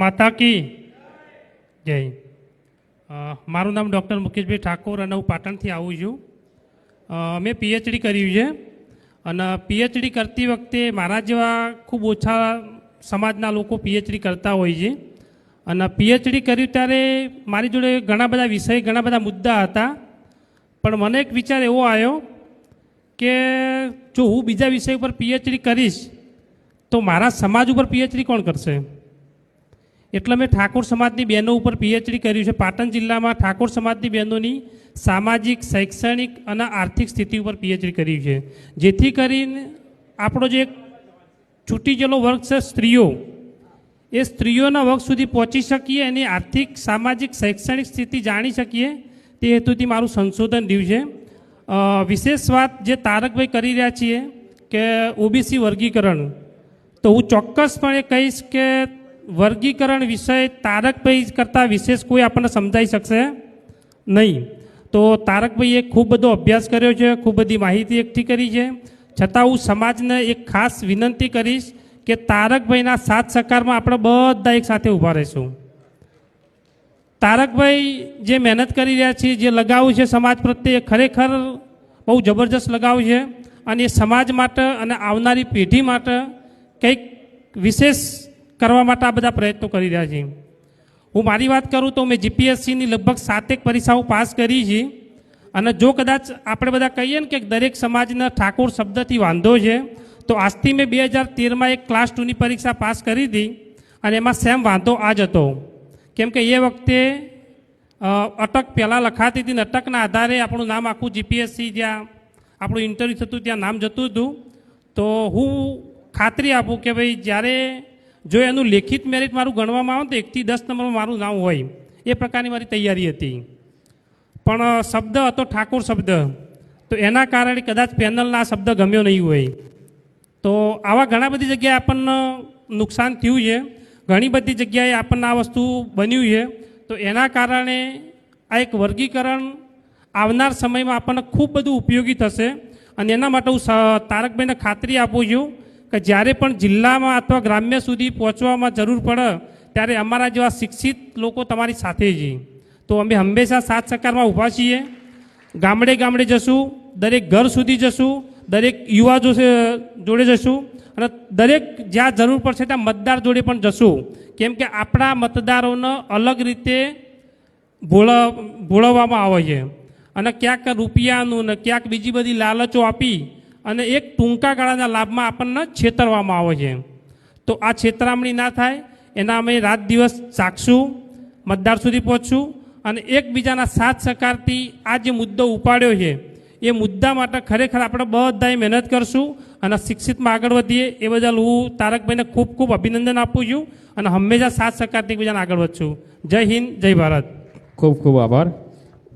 માતા કી જય। મારું નામ ડૉક્ટર મુકેશભાઈ ઠાકોર અને હું પાટણથી આવું છું। મેં પીએચડી કર્યું છે અને પીએચડી કરતી વખતે મારા જેવા ખૂબ ઓછા સમાજના લોકો પીએચડી કરતા હોય છે અને પીએચડી કર્યું ત્યારે મારી જોડે ઘણા બધા વિષય ઘણા બધા મુદ્દા હતા, પણ મને એક વિચાર એવો આવ્યો કે જો હું બીજા વિષય ઉપર પીએચડી કરીશ તો મારા સમાજ ઉપર પીએચડી કોણ કરશે? એટલે મેં ઠાકોર સમાજની બહેનો ઉપર પીએચડી કર્યું છે। પાટણ જિલ્લામાં ઠાકોર સમાજની બહેનોની સામાજિક, શૈક્ષણિક અને આર્થિક સ્થિતિ ઉપર પીએચડી કર્યું છે, જેથી કરીને આપણો જે છૂટી ગયેલો વર્ગ છે સ્ત્રીઓ, એ સ્ત્રીઓના વર્ગ સુધી પહોંચી શકીએ, એની આર્થિક, સામાજિક, શૈક્ષણિક સ્થિતિ જાણી શકીએ, તે હેતુથી મારું સંશોધન રહ્યું છે। વિશેષ વાત જે તારકભાઈ કરી રહ્યા છીએ કે ઓબીસી વર્ગીકરણ, તો હું ચોક્કસપણે કહીશ કે વર્ગીકરણ વિષય તારકભાઈ કરતાં વિશેષ કોઈ આપણને સમજાઈ શકશે નહીં। તો તારકભાઈએ ખૂબ બધો અભ્યાસ કર્યો છે, ખૂબ બધી માહિતી એકઠી કરી છે, છતાં હું સમાજને એક ખાસ વિનંતી કરીશ કે તારકભાઈના સાથ સહકારમાં આપણે બધા એક સાથે ઊભા રહીશું। તારકભાઈ જે મહેનત કરી રહ્યા છે, જે લગાવ છે સમાજ પ્રત્યે, ખરેખર બહુ જબરજસ્ત લગાવ છે અને એ સમાજ માટે અને આવનારી પેઢી માટે કંઈક વિશેષ કરવા માટે આ બધા પ્રયત્નો કરી રહ્યા છે। હું મારી વાત કરું તો મેં જીપીએસસીની લગભગ 7 પરીક્ષાઓ પાસ કરી છે અને જો કદાચ આપણે બધા કહીએ ને કે દરેક સમાજના ઠાકોર શબ્દથી વાંધો છે, તો આજથી મેં 2013માં એક ક્લાસ 2ની પરીક્ષા પાસ કરી હતી અને એમાં સેમ વાંધો આ જ હતો, કેમ કે એ વખતે અટક પહેલાં લખાતી હતી ને અટકના આધારે આપણું નામ આખું જીપીએસસી જ્યાં આપણું ઇન્ટરવ્યૂ થતું ત્યાં નામ જતું હતું। તો હું ખાતરી આપું કે ભાઈ જ્યારે જો એનું લેખિત મેરિટ મારું ગણવામાં આવે તો 1 થી 10 નંબરમાં મારું નામ હોય, એ પ્રકારની મારી તૈયારી હતી, પણ શબ્દ હતો ઠાકોર શબ્દ, તો એના કારણે કદાચ પેનલના આ શબ્દ ગમ્યો નહીં હોય। તો આવા ઘણા બધી જગ્યાએ આપણને નુકસાન થયું છે, ઘણી બધી જગ્યાએ આપણને આ વસ્તુ બન્યું છે, તો એના કારણે આ એક વર્ગીકરણ આવનાર સમયમાં આપણને ખૂબ બધું ઉપયોગી થશે અને એના માટે હું તારકભાઈને ખાતરી આપું છું કે જ્યારે પણ જિલ્લામાં અથવા ગ્રામ્ય સુધી પહોંચવામાં જરૂર પડે ત્યારે અમારા જેવા શિક્ષિત લોકો તમારી સાથે છે। તો અમે હંમેશા સાથ સહકારમાં ઊભા છીએ। ગામડે ગામડે જશું, દરેક ઘર સુધી જશું, દરેક યુવા જોડે જશું અને દરેક જ્યાં જરૂર પડશે ત્યાં મતદાર જોડે પણ જશું, કેમ કે આપણા મતદારોને અલગ રીતે ભોળવવામાં આવે છે અને ક્યાંક રૂપિયાનું ને ક્યાંક બીજી બધી લાલચો આપી અને એક ટૂંકા ગાળાના લાભમાં આપણને છેતરવામાં આવે છે। તો આ છેતરામણી ના થાય એના અમે રાત દિવસ જાગશું, મતદાર સુધી પહોંચશું અને એકબીજાના સાથ સહકારથી આ જે મુદ્દો ઉપાડ્યો છે એ મુદ્દા માટે ખરેખર આપણે બધાએ મહેનત કરશું અને શિક્ષિતમાં આગળ વધીએ। એ બદલ હું તારકભાઈને ખૂબ ખૂબ અભિનંદન આપું છું અને હંમેશા સાથ સહકારથી એકબીજાને આગળ વધશું। જય હિન્દ, જય ભારત। ખૂબ ખૂબ આભાર।